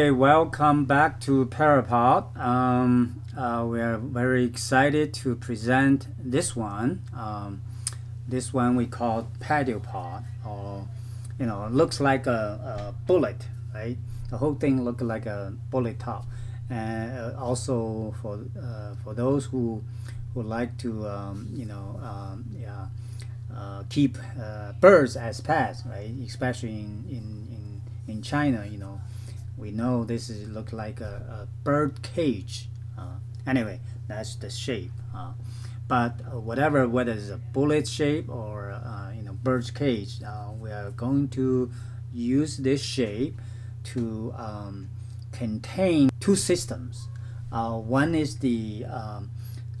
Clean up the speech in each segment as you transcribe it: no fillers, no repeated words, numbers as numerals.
Okay, welcome back to PyraPOD. We are very excited to present this one. This one we call PatioPOD, or looks like a bullet, right? The whole thing looks like a bullet top. And also for those who like to keep birds as pets, right? Especially in China, we know this is look like a bird cage. Anyway, that's the shape. But whether it's a bullet shape or bird's cage, we are going to use this shape to contain two systems. One is the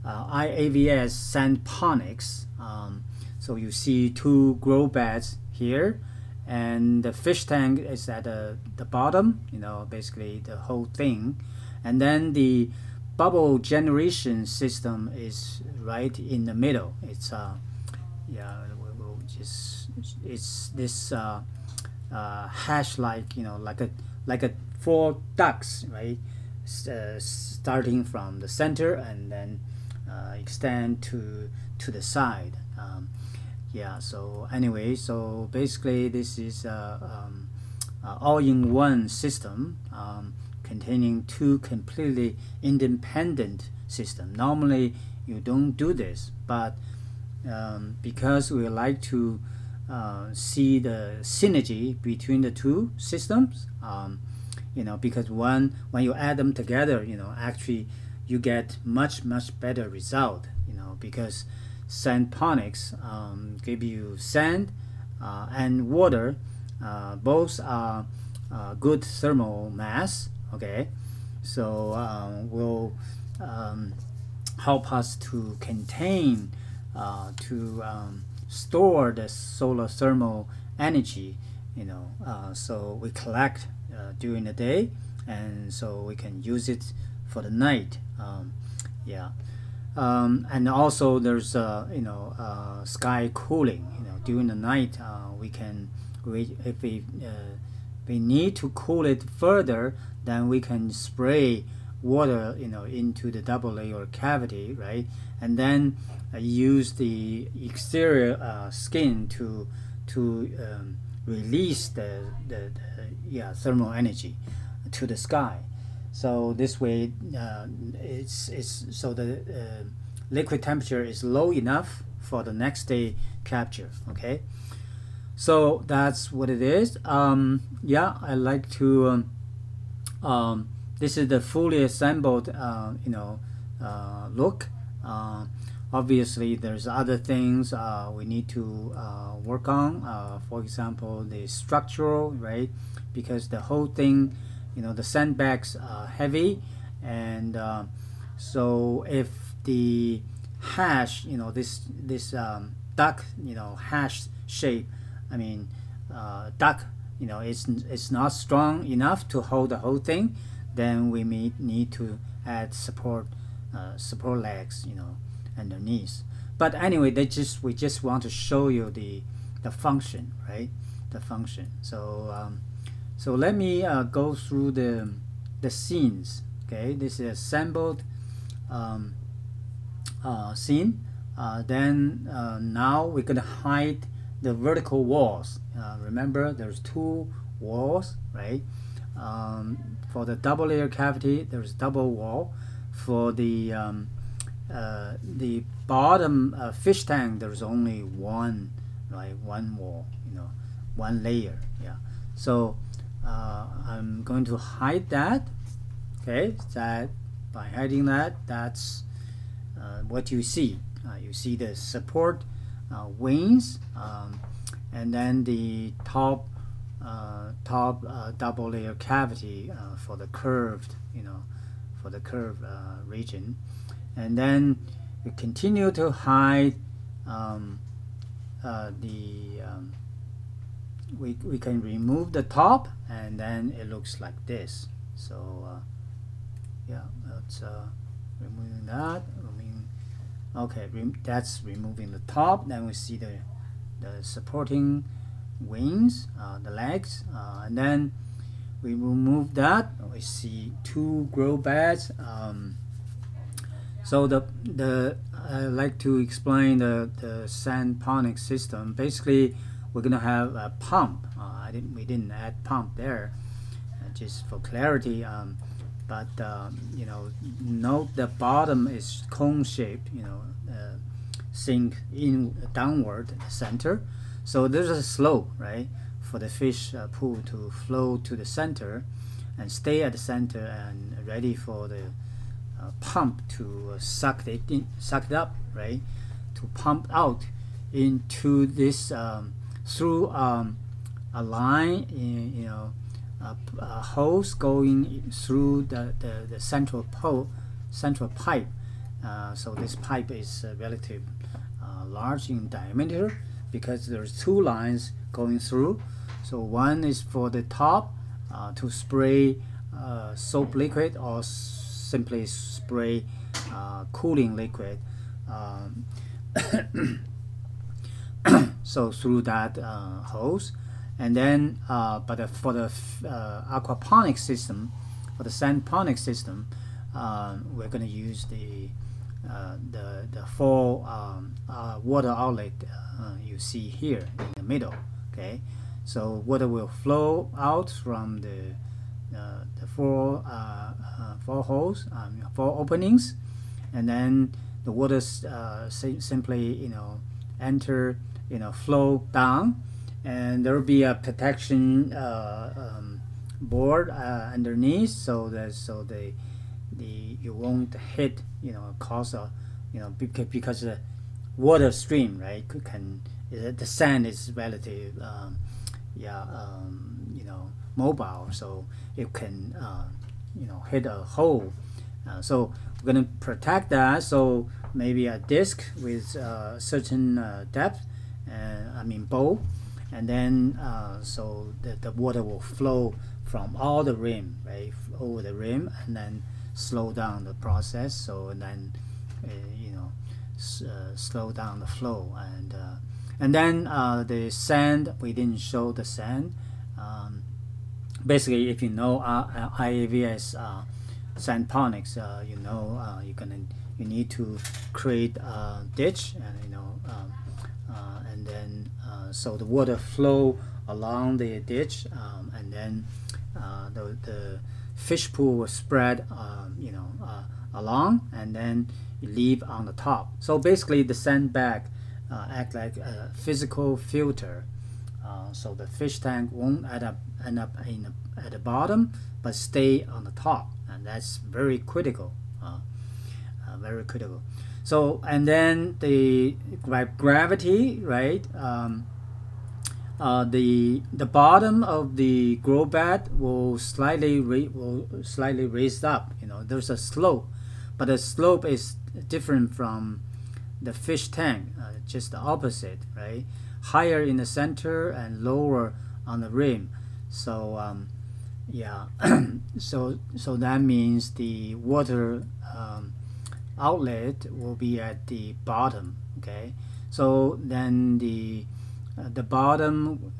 iAVS Sandponics. So you see two grow beds here, and the fish tank is at the bottom, basically the whole thing, and then the bubble generation system is right in the middle. It's it's this hash like like a four ducks, right? Starting from the center and then extend to the side. So anyway, so basically this is all-in-one system containing two completely independent systems. Normally you don't do this, but because we like to see the synergy between the two systems, because when you add them together, actually you get much better result, because Sandponics give you sand and water, both are good thermal mass. Okay, so will help us to contain, to store the solar thermal energy. So we collect during the day, and so we can use it for the night. And also there's sky cooling. During the night, if we need to cool it further, then we can spray water into the double layer cavity, right? And then use the exterior skin to release the thermal energy to the sky. So this way, it's so the liquid temperature is low enough for the next day capture. Okay, so that's what it is. I like to. This is the fully assembled, look. Obviously, there's other things we need to work on. For example, the structural, right? Because the whole thing, the sandbags are heavy, and so if the hash, this duck, hash shape, duck, it's not strong enough to hold the whole thing, then we may need to add support legs, underneath. But anyway, we just want to show you the function, right? The function. So let me go through the scenes. Okay, this is assembled scene. Then now we're gonna hide the vertical walls. Remember, there's two walls, right? For the double layer cavity, there's double wall. For the bottom fish tank, there's only one, right? One wall, one layer. Yeah. So I'm going to hide that. Okay, that by hiding that, that's what you see. You see the support wings, and then the top double layer cavity for the curved, for the curved region, and then we continue to hide we can remove the top, and then it looks like this. So that's removing that. Okay, that's removing the top. Then we see the supporting wings, the legs, and then we remove that, we see 2 grow beds. So I like to explain the Sandponics system. Basically, we're gonna have a pump. We didn't add pump there, just for clarity. But you know, note the bottom is cone shaped. You know, sink in downward center. So there's a slope, right, for the fish pool to flow to the center and stay at the center and ready for the pump to suck it up, right, to pump out into this through a line, you know, a hose going through the central pipe. So this pipe is relatively large in diameter because there's 2 lines going through. So one is for the top to spray soap liquid or simply spray cooling liquid. So through that hose, and then but for the aquaponics system, for the Sandponics system, we're going to use the 4 water outlet you see here in the middle. Okay, so water will flow out from the 4 holes, 4 openings, and then the water simply, you know, enter, you know, flow down, and there will be a protection board underneath, so that you won't hit, you know, cause a, you know, because the water stream, right, the sand is relative you know, mobile, so it can you know, hit a hole. So we're going to protect that, so maybe a disc with certain depth, bowl, and then so the water will flow from all the rim, right, over the rim, and then slow down the process, so then you know, slow down the flow. And then the sand, we didn't show the sand. Basically, if you know iAVS Sandponics, you know, you need to create a ditch, and you know, and then so the water flow along the ditch, and then the fish pool will spread, you know, along, and then you leave on the top. So basically, the sandbag act like a physical filter, so the fish tank won't end up at the bottom, but stay on the top, and that's very critical. Very critical. So, and then the gravity, right? The bottom of the grow bed will slightly raise up. You know, there's a slope, but the slope is different from the fish tank, just the opposite, right? Higher in the center and lower on the rim. So yeah, so that means the water outlet will be at the bottom. Okay, so then the bottom,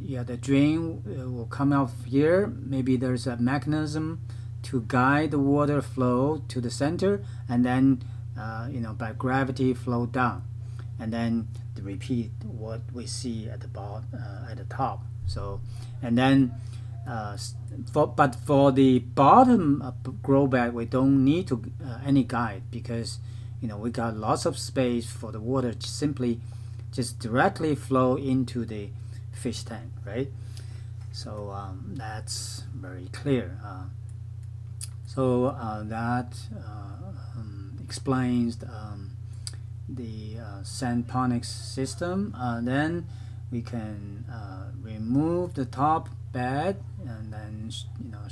yeah, the drain will come out here. Maybe there's a mechanism to guide the water flow to the center, and then you know, by gravity flow down, and then repeat what we see at the bottom, at the top. So, and then but for the bottom grow bed, we don't need to any guide, because you know, we got lots of space for the water to simply just directly flow into the fish tank, right? So that's very clear. So that explains the Sandponics system. Then we can remove the top bed, and then you know,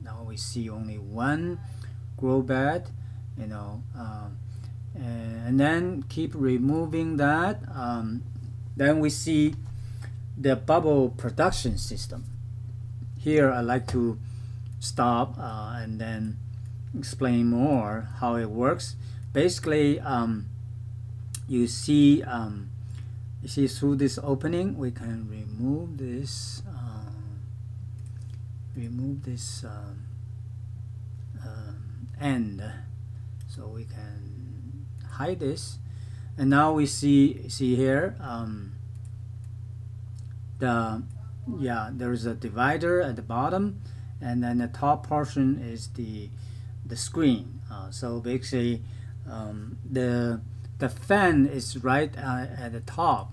now we see only one grow bed, you know, and then keep removing that. Then we see the bubble production system. Here I like to stop and then explain more how it works. Basically, you see through this opening we can remove this remove this end, so we can hide this. And now we see here there's a divider at the bottom, and then the top portion is the screen. So basically the fan is right at the top,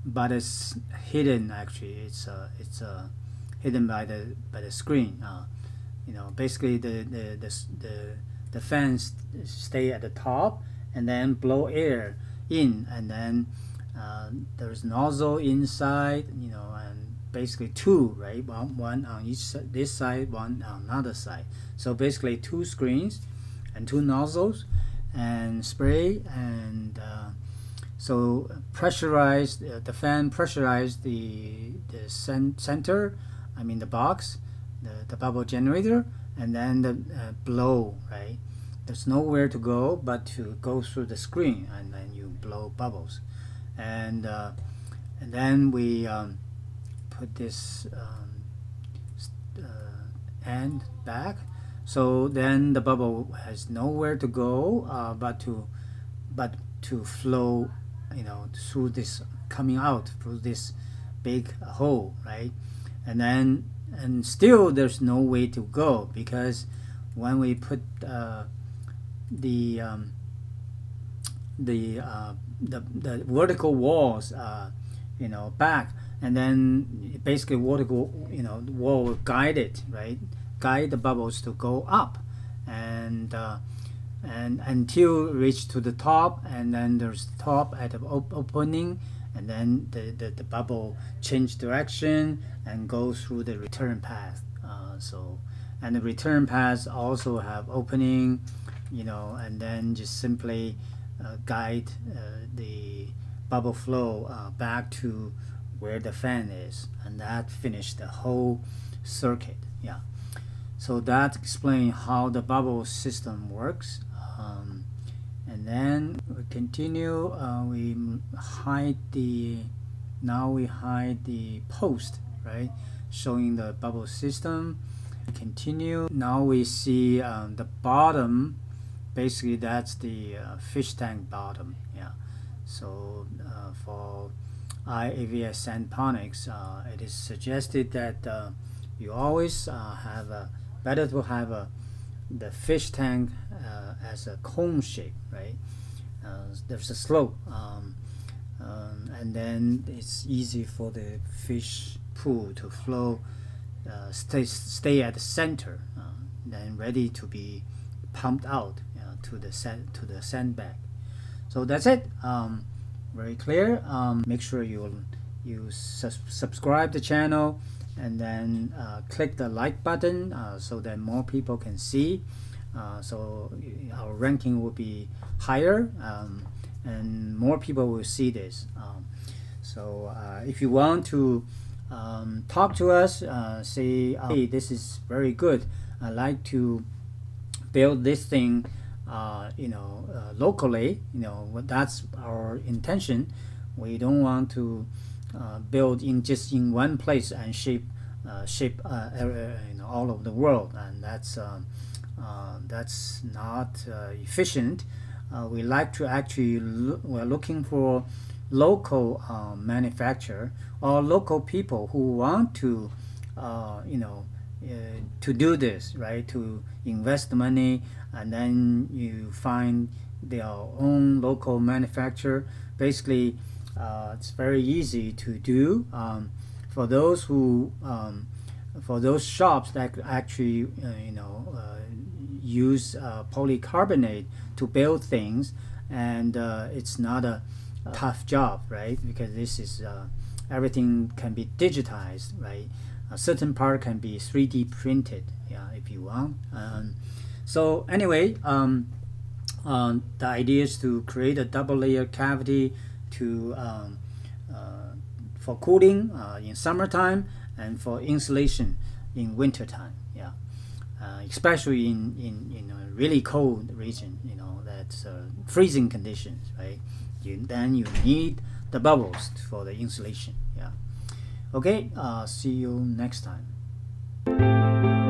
but it's hidden. Actually, it's hidden by the screen. You know, basically the fans stay at the top and then blow air in, and then there's nozzle inside, you know, and basically two, right? One on each this side, one on another side. So basically two screens and two nozzles and spray, and so pressurize the fan, pressurize the center, I mean the box, the bubble generator, and then the blow, right? There's nowhere to go but to go through the screen, and then you blow bubbles. And then we put this end back, so then the bubble has nowhere to go but to flow, you know, through this, coming out through this big hole, right? And still there's no way to go, because when we put the vertical walls, you know, back, and then basically vertical, you know, the wall will guide it, right? Guide the bubbles to go up, and until reach to the top, and then there's the top at the opening, and then the bubble change direction and go through the return path. And the return paths also have opening, you know, and then just simply guide the bubble flow back to where the fan is, and that finished the whole circuit. Yeah, so that explains how the bubble system works. And then we continue. We hide the post, right, showing the bubble system. Continue. Now we see the bottom. Basically, that's the fish tank bottom. Yeah. So for iAVS Sandponics, it is suggested that you always better to have the fish tank as a cone shape, right? There's a slope, and then it's easy for the fish pool to flow, stay at the center, then ready to be pumped out to the sandbag. So that's it. Very clear. Make sure you subscribe the channel, and then click the like button so that more people can see, so our ranking will be higher, and more people will see this. So if you want to talk to us, say, hey, this is very good, I like to build this thing, you know, locally, you know, that's our intention. We don't want to build in just in one place and ship you know, all over the world, and that's not efficient. We like to actually we're looking for local manufacturer or local people who want to you know, to do this, right, to invest money, and then you find their own local manufacturer. Basically it's very easy to do for those who for those shops that actually you know, use polycarbonate to build things, and it's not a tough job, right? Because this is everything can be digitized, right? A certain part can be 3D printed, yeah, if you want. So anyway, the idea is to create a double layer cavity to for cooling in summertime, and for insulation in wintertime. Yeah, especially in a really cold region, you know, that's freezing conditions, right? Then you need the bubbles for the insulation. Yeah. Okay, see you next time.